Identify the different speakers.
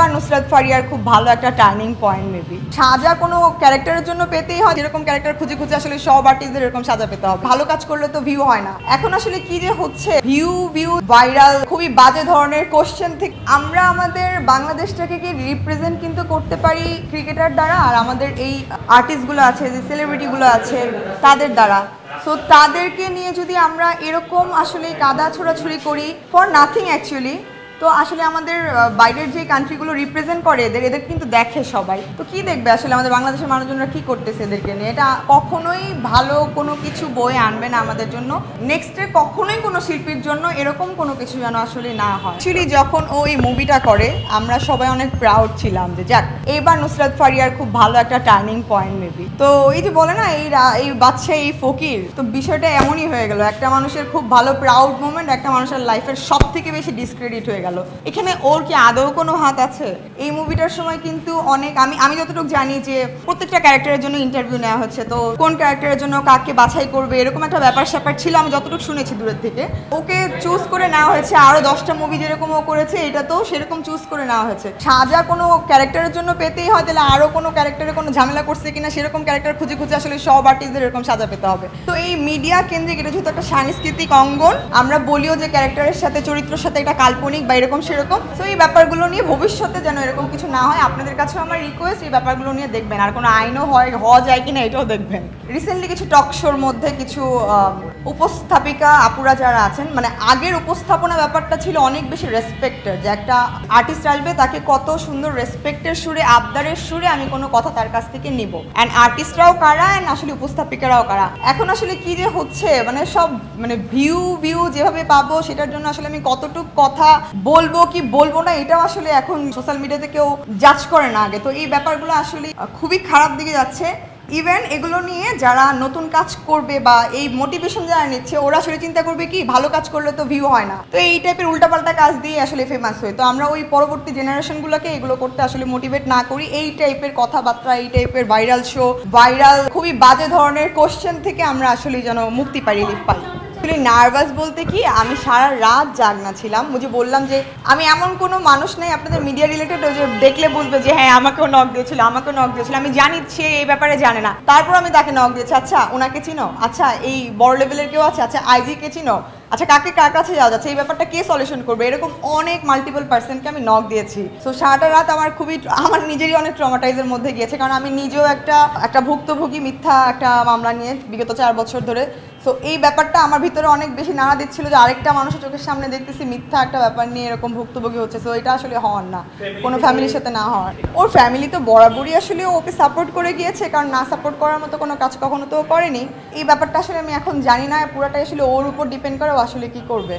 Speaker 1: এইবার নুসরাত ফারিয়ার খুব ভালো একটা টার্নিং পয়েন্ট মেবি। সাজা কোনো ক্যারেক্টারের জন্য পেতেই হয়, যেরকম ক্যারেক্টার খুঁজে খুঁজে আসলে সব আর্টিস্টদের এরকম সাজা পেতে হবে। ভালো কাজ করলে তো ভিউ হয় না। এখন আসলে কি যে হচ্ছে, ভিউ ভাইরাল, খুবই বাজে ধরনের কোশ্চেন থেকে আমরা আমাদের বাংলাদেশটাকে কি রিপ্রেজেন্ট কিন্তু করতে পারি ক্রিকেটার দ্বারা, আর আমাদের এই আর্টিস্টগুলো আছে, যে সেলিব্রিটিগুলো আছে তাদের দ্বারা। সো তাদেরকে নিয়ে যদি আমরা এরকম আসলে কাদা ছোড়াছুড়ি করি ফর নাথিং অ্যাকচুয়ালি, তো আসলে আমাদের বাইরের যে কান্ট্রিগুলো রিপ্রেজেন্ট করে এদের কিন্তু দেখে সবাই, তো কি দেখবে আসলে আমাদের বাংলাদেশের মানুষজনরা কি করতেছে এদেরকে নিয়ে। এটা কখনোই ভালো কোনো কিছু বয়ে আনবে না আমাদের জন্য। নেক্সটে কখনোই কোনো শিল্পীর জন্য এরকম কোনো কিছু যেন আসলে না হয়। অ্যাকচুয়ালি যখন ও এই মুভিটা করে আমরা সবাই অনেক প্রাউড ছিলাম যে যাক এইবার নুসরাত ফারিয়ার খুব ভালো একটা টার্নিং পয়েন্ট মেবি। তো এই যে বলে না এই বাচ্চা এই ফকির, তো বিষয়টা এমনই হয়ে গেল। একটা মানুষের খুব ভালো প্রাউড মোমেন্ট একটা মানুষের লাইফের সব থেকে বেশি ডিসক্রেডিট হয়ে গেল। এখানে ওর কি আদৌ কোনো হাত আছে? এই মুভিটার সময় কিন্তু অনেক আমি যতটুকু জানি যে প্রত্যেকটা ক্যারেক্টারের জন্য ইন্টারভিউ নেওয়া হচ্ছে, তো কোন ক্যারেক্টারের জন্য কাকে বাছাই করবে এরকম একটা ব্যাপার স্যাপার ছিল, আমি যতটুকু শুনেছি দূরের থেকে। ওকে চুজ করে নেওয়া হয়েছে, আরো 10টা মুভি যেরকম ও করেছে এটা তো সেরকম চুজ করে নেওয়া হয়েছে। সাজা কোনো ক্যারেক্টারের জন্য পেতেই হয়, তাহলে আরো কোনো ক্যারেক্টারে কোনো ঝামেলা করছে কিনা সেরকম ক্যারেক্টার খুঁজে খুঁজে আসলে সব আর্টিস্টদের এরকম সাজা পেতে হবে। তো এই মিডিয়া কেন্দ্রিক এটা যেহেতু একটা সাংস্কৃতিক অঙ্গন, আমরা বলিও যে ক্যারেক্টারের সাথে চরিত্রের সাথে এটা কাল্পনিক বা এরকম সেরকম। তো এই ব্যাপারগুলো নিয়ে ভবিষ্যতে যেন এরকম কিছু না হয়, আপনাদের কাছেও আমার রিকোয়েস্ট এই ব্যাপারগুলো নিয়ে দেখবেন, আর কোনো আইনও হওয়া যায় কিনা এটাও দেখবেন। রিসেন্টলি কিছু টক শোর মধ্যে কিছু উপস্থাপিকা আপুরা যারা আছেন, মানে আগের উপস্থাপনা ব্যাপারটা ছিল অনেক বেশি রেসপেক্টেড, যে একটা আর্টিস্ট আসবে তাকে কত সুন্দর রেসপেক্টের সুরে আবদারের সুরে আমি কোনো কথা তার কাছ থেকে নিব, অ্যান্ড আর্টিস্টরাও কারা অ্যান্ড আসলে উপস্থাপিকারাও কারা। এখন আসলে কি যে হচ্ছে, মানে সব মানে ভিউ যেভাবে পাবো সেটার জন্য আসলে আমি কতটুকু কথা বলবো কি বলবো না এটাও আসলে এখন সোশ্যাল মিডিয়াতে কেউ জাজ করে না আগে। তো এই ব্যাপারগুলো আসলে খুবই খারাপ দিকে যাচ্ছে। ইভেন এগুলো নিয়ে যারা নতুন কাজ করবে বা এই মোটিভেশন যারা নিচ্ছে ওরা আসলে চিন্তা করবে কি ভালো কাজ করলে তো ভিউ হয় না, তো এই টাইপের উল্টাপাল্টা কাজ দিয়ে আসলে ফেমাস হয়। তো আমরা ওই পরবর্তী জেনারেশনগুলোকে এগুলো করতে আসলে মোটিভেট না করি, এই টাইপের কথাবার্তা, এই টাইপের ভাইরাল শো, ভাইরাল খুবই বাজে ধরনের কোশ্চেন থেকে আমরা আসলে যেন মুক্তি রিলিফ পাই। নার্ভাস বলতে কি, আমি সারা রাত জাগনা ছিলাম। বুঝে বললাম যে আমি এমন কোনো মানুষ নেই আপনাদের মিডিয়া রিলেটেড যে দেখলে বলবে যে হ্যাঁ আমাকেও নক দিয়েছিল। আমি জানি সে এই ব্যাপারে জানে না, তারপর আমি তাকে নক দিয়েছি। আচ্ছা ওনাকে চিনো? আচ্ছা এই বড় লেভেলের কেউ আছে? আচ্ছা আইজি কে চিনো? আচ্ছা কাকে কার কাছে যাওয়া যাচ্ছে, এই ব্যাপারটা কে সলিউশন করবে, এরকম অনেক মাল্টিপল পার্সনকে আমি নক দিয়েছি। সো সারাটা রাত আমার নিজেরই অনেক ট্রমাটাইজের মধ্যে গিয়েছে, কারণ আমি নিজেও একটা ভুক্তভোগী মিথ্যা একটা মামলা নিয়ে বিগত 4 বছর ধরে। সো এই ব্যাপারটা আমার ভিতরে অনেক বেশি নাড়া দিচ্ছিল যে আরেকটা মানুষের চোখের সামনে দেখতেছি মিথ্যা একটা ব্যাপার নিয়ে এরকম ভুক্তভোগী হচ্ছে। সো এটা আসলে হওয়ার না, কোনো ফ্যামিলির সাথে না হওয়ার। ওর ফ্যামিলি তো বরাবরই আসলে ওকে সাপোর্ট করে গিয়েছে, কারণ না সাপোর্ট করার মতো কোনো কাজ কখনো তো করেনি। এই ব্যাপারটা আসলে আমি এখন জানি না, পুরোটাই আসলে ওর উপর ডিপেন্ড করে ও আসলে কি করবে।